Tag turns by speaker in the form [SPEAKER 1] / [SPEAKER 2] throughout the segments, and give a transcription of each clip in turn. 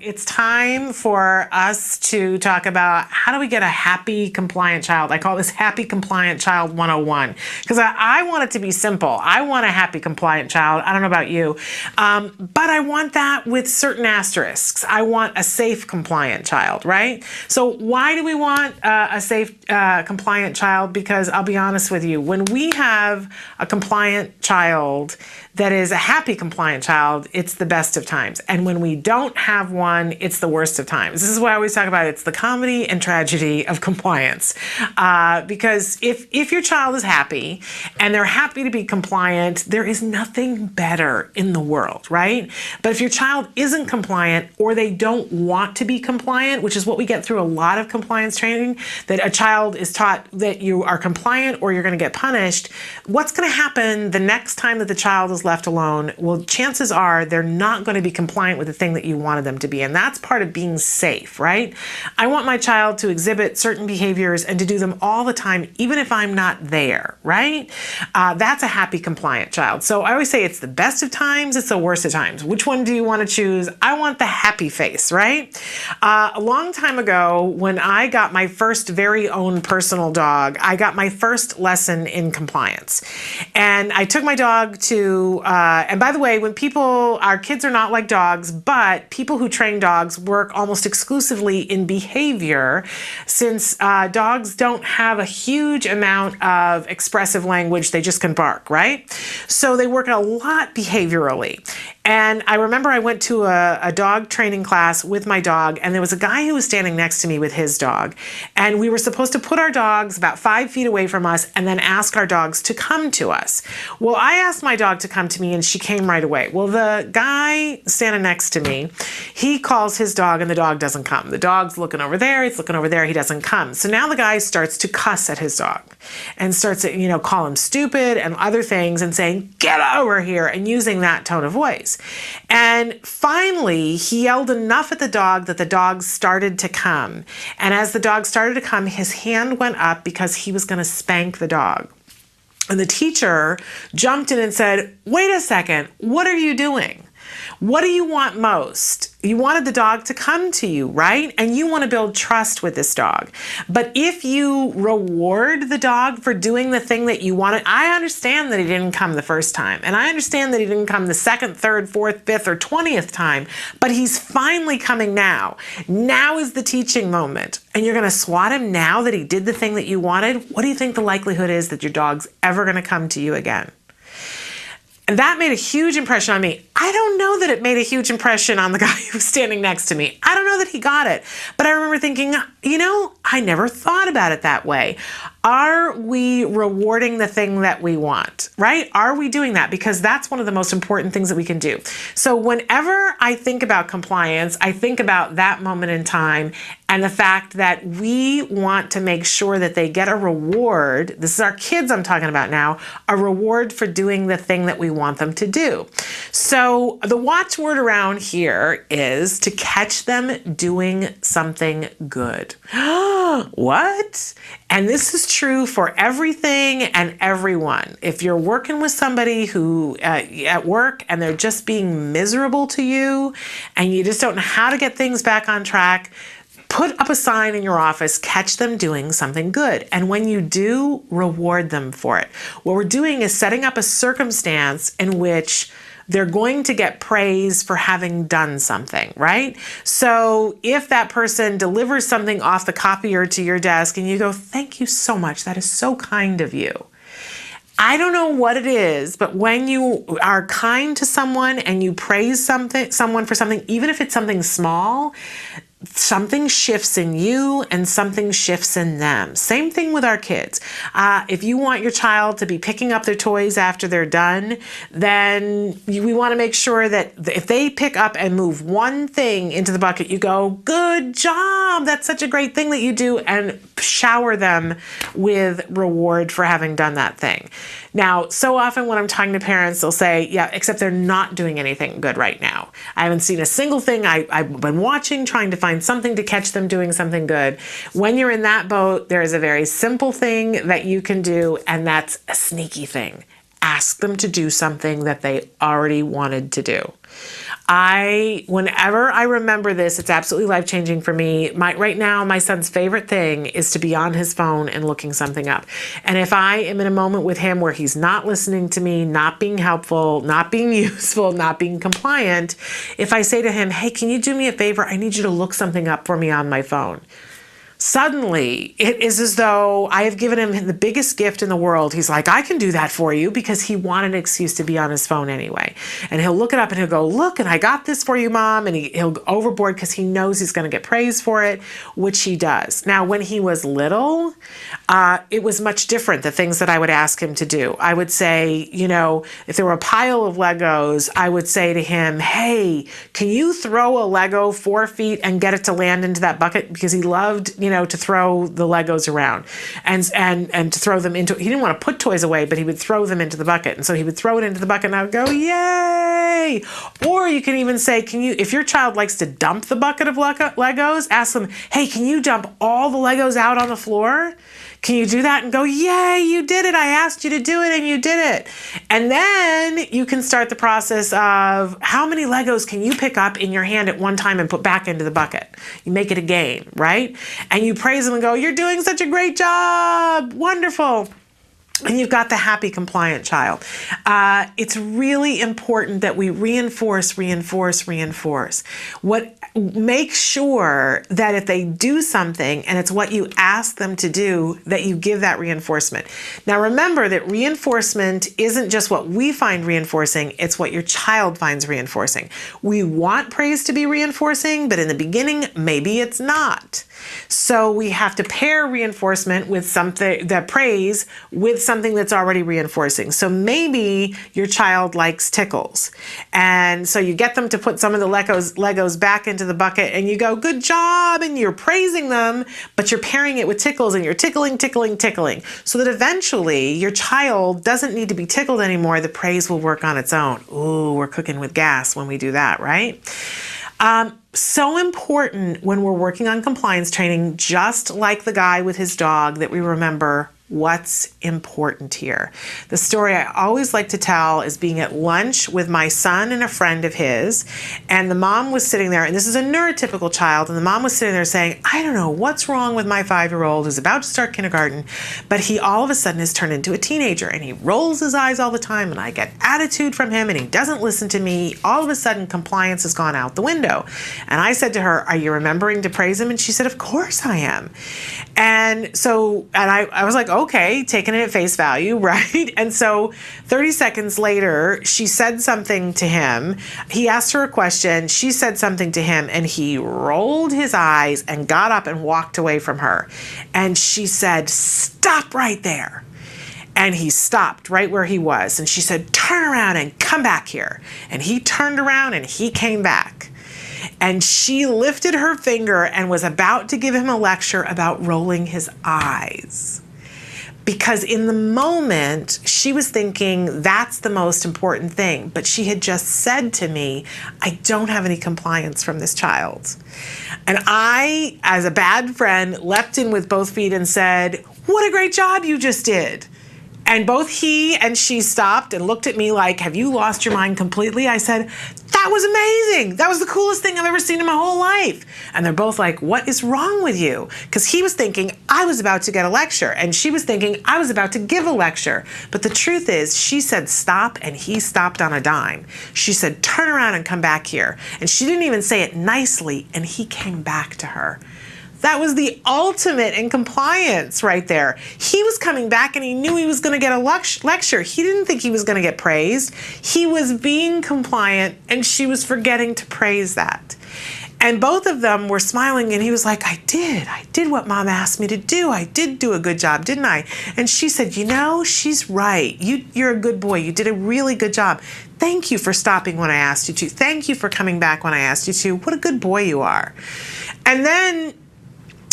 [SPEAKER 1] It's time for us to talk about how do we get a happy, compliant child. I call this Happy Compliant Child 101 because I want it to be simple. I want a happy, compliant child. I don't know about you, but I want that with certain asterisks. I want a safe, compliant child, right? So why do we want a safe, compliant child? Because I'll be honest with you, when we have a compliant child that is a happy, compliant child, it's the best of times. And when we don't have one, it's the worst of times. This is why I always talk about it's the comedy and tragedy of compliance. Because if your child is happy and they're happy to be compliant, there is nothing better in the world, right? But if your child isn't compliant or they don't want to be compliant, which is what we get through a lot of compliance training, that a child is taught that you are compliant or you're going to get punished, what's going to happen the next time that the child is left alone? Well, chances are they're not going to be compliant with the thing that you wanted them to be. And that's part of being safe, right? I want my child to exhibit certain behaviors and to do them all the time, even if I'm not there, right? That's a happy, compliant child. So I always say it's the best of times, it's the worst of times. Which one do you want to choose? I want the happy face, right? A long time ago, when I got my first very own personal dog, I got my first lesson in compliance. And I took my dog to and by the way, our kids are not like dogs, but people who train dogs work almost exclusively in behavior, since dogs don't have a huge amount of expressive language, they just can bark, right? So they work a lot behaviorally. And I remember I went to a dog training class with my dog, and there was a guy who was standing next to me with his dog. And we were supposed to put our dogs about 5 feet away from us and then ask our dogs to come to us. Well, I asked my dog to come to me and she came right away. Well, the guy standing next to me, he calls his dog and the dog doesn't come. The dog's looking over there, he's looking over there, he doesn't come. So now the guy starts to cuss at his dog and starts to, call him stupid and other things and saying, "Get over here," and using that tone of voice. And finally, he yelled enough at the dog that the dog started to come. And as the dog started to come, his hand went up because he was going to spank the dog. And the teacher jumped in and said, "Wait a second, what are you doing? What do you want most? You wanted the dog to come to you, right? And you want to build trust with this dog. But if you reward the dog for doing the thing that you wanted," I understand that he didn't come the first time. And I understand that he didn't come the second, third, fourth, fifth, or 20th time. But he's finally coming now. Now is the teaching moment. And you're going to swat him now that he did the thing that you wanted? What do you think the likelihood is that your dog's ever going to come to you again? And that made a huge impression on me. I don't know that it made a huge impression on the guy who was standing next to me. I don't know that he got it. But I remember thinking, I never thought about it that way. Are we rewarding the thing that we want, right? Are we doing that? Because that's one of the most important things that we can do. So whenever I think about compliance, I think about that moment in time and the fact that we want to make sure that they get a reward. This is our kids I'm talking about now, a reward for doing the thing that we want them to do. So the watchword around here is to catch them doing something good. What? And this is true for everything and everyone. If you're working with somebody who at work and they're just being miserable to you and you just don't know how to get things back on track, put up a sign in your office, catch them doing something good. And when you do, reward them for it. What we're doing is setting up a circumstance in which they're going to get praise for having done something, right? So if that person delivers something off the copier to your desk and you go, "Thank you so much, that is so kind of you." I don't know what it is, but when you are kind to someone and you praise someone for something, even if it's something small, something shifts in you and something shifts in them. Same thing with our kids. If you want your child to be picking up their toys after they're done, then we want to make sure that if they pick up and move one thing into the bucket, you go, "Good job, that's such a great thing that you do," and shower them with reward for having done that thing. Now, so often when I'm talking to parents, they'll say, "Yeah, except they're not doing anything good right now. I haven't seen a single thing. I've been watching, trying to find something to catch them doing something good." When you're in that boat, there is a very simple thing that you can do, and that's a sneaky thing. Ask them to do something that they already wanted to do. Whenever I remember this, it's absolutely life-changing for me. Right now, my son's favorite thing is to be on his phone and looking something up. And if I am in a moment with him where he's not listening to me, not being helpful, not being useful, not being compliant, if I say to him, hey, can you do me a favor? I need you to look something up for me on my phone. Suddenly, it is as though I have given him the biggest gift in the world. He's like, I can do that for you, because he wanted an excuse to be on his phone anyway. And he'll look it up and he'll go, look, and I got this for you, Mom. And he'll go overboard because he knows he's going to get praise for it, which he does. Now, when he was little, it was much different, the things that I would ask him to do. I would say, if there were a pile of Legos, I would say to him, hey, can you throw a Lego 4 feet and get it to land into that bucket? Because he loved, to throw the Legos around and to throw them into, he didn't want to put toys away, but he would throw them into the bucket. And so he would throw it into the bucket and I would go, yay. Or you can even say, if your child likes to dump the bucket of Legos, ask them, hey, can you dump all the Legos out on the floor? Can you do that? And go, yay, you did it. I asked you to do it and you did it. And then you can start the process of how many Legos can you pick up in your hand at one time and put back into the bucket? You make it a game, right? And you praise them and go, you're doing such a great job. Wonderful. And you've got the happy, compliant child. It's really important that we reinforce. Make sure that if they do something and it's what you ask them to do, that you give that reinforcement. Now, remember that reinforcement isn't just what we find reinforcing, it's what your child finds reinforcing. We want praise to be reinforcing, but in the beginning, maybe it's not. So we have to pair reinforcement with something, that praise, with something that's already reinforcing. So maybe your child likes tickles. And so you get them to put some of the Legos back into the bucket and you go, good job. And you're praising them, but you're pairing it with tickles and you're tickling. So that eventually your child doesn't need to be tickled anymore. The praise will work on its own. Ooh, we're cooking with gas when we do that, right? So important when we're working on compliance training, just like the guy with his dog, that we remember what's important here. The story I always like to tell is being at lunch with my son and a friend of his, and the mom was sitting there, and this is a neurotypical child, and the mom was sitting there saying, I don't know what's wrong with my 5-year-old who's about to start kindergarten, but he all of a sudden has turned into a teenager, and he rolls his eyes all the time, and I get attitude from him, and he doesn't listen to me. All of a sudden, compliance has gone out the window. And I said to her, are you remembering to praise him? And she said, of course I am. And so, I was like, okay, taking it at face value, right? And so 30 seconds later, she said something to him. He asked her a question. She said something to him, and he rolled his eyes and got up and walked away from her. And she said, stop right there. And he stopped right where he was. And she said, turn around and come back here. And he turned around and he came back. And she lifted her finger and was about to give him a lecture about rolling his eyes. Because in the moment, she was thinking that's the most important thing. But she had just said to me, I don't have any compliance from this child. And I, as a bad friend, leapt in with both feet and said, what a great job you just did. And both he and she stopped and looked at me like, have you lost your mind completely? I said, that was amazing. That was the coolest thing I've ever seen in my whole life. And they're both like, what is wrong with you? Because he was thinking I was about to get a lecture and she was thinking I was about to give a lecture. But the truth is, she said stop and he stopped on a dime. She said, turn around and come back here. And she didn't even say it nicely, and he came back to her. That was the ultimate in compliance right there. He was coming back and he knew he was going to get a lecture. He didn't think he was going to get praised. He was being compliant and she was forgetting to praise that. And both of them were smiling and he was like, I did what Mom asked me to do. I did do a good job, didn't I? And she said, you know, she's right. You're a good boy. You did a really good job. Thank you for stopping when I asked you to. Thank you for coming back when I asked you to. What a good boy you are. And then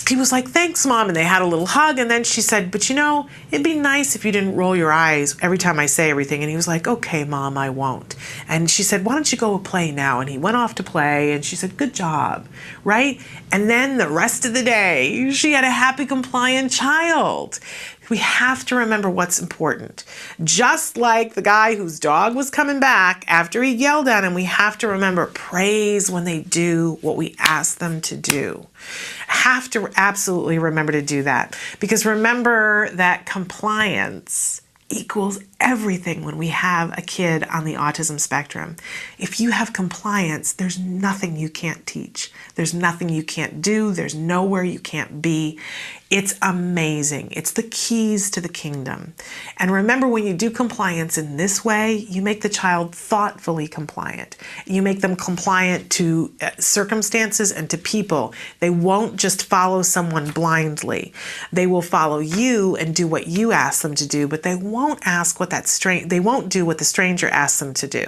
[SPEAKER 1] he was like, thanks, Mom. And they had a little hug. And then she said, but you know, it'd be nice if you didn't roll your eyes every time I say everything. And he was like, okay, Mom, I won't. And she said, why don't you go play now? And he went off to play, and she said, good job, right? And then the rest of the day, she had a happy, compliant child. We have to remember what's important. Just like the guy whose dog was coming back after he yelled at him, we have to remember praise when they do what we ask them to do. Have to absolutely remember to do that, because remember that compliance equals everything when we have a kid on the autism spectrum. If you have compliance, there's nothing you can't teach. There's nothing you can't do. There's nowhere you can't be. It's amazing. It's the keys to the kingdom. And remember, when you do compliance in this way, you make the child thoughtfully compliant. You make them compliant to circumstances and to people. They won't just follow someone blindly. They will follow you and do what you ask them to do, but they won't ask what they won't do what the stranger asks them to do.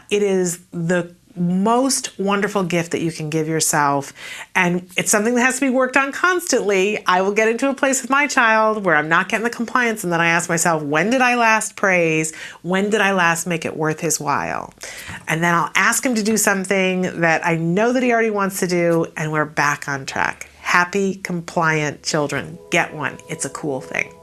[SPEAKER 1] It is the most wonderful gift that you can give yourself, and it's something that has to be worked on constantly. I will get into a place with my child where I'm not getting the compliance, and then I ask myself, when did I last praise? When did I last make it worth his while? And then I'll ask him to do something that I know that he already wants to do, and we're back on track. Happy, compliant children. Get one. It's a cool thing.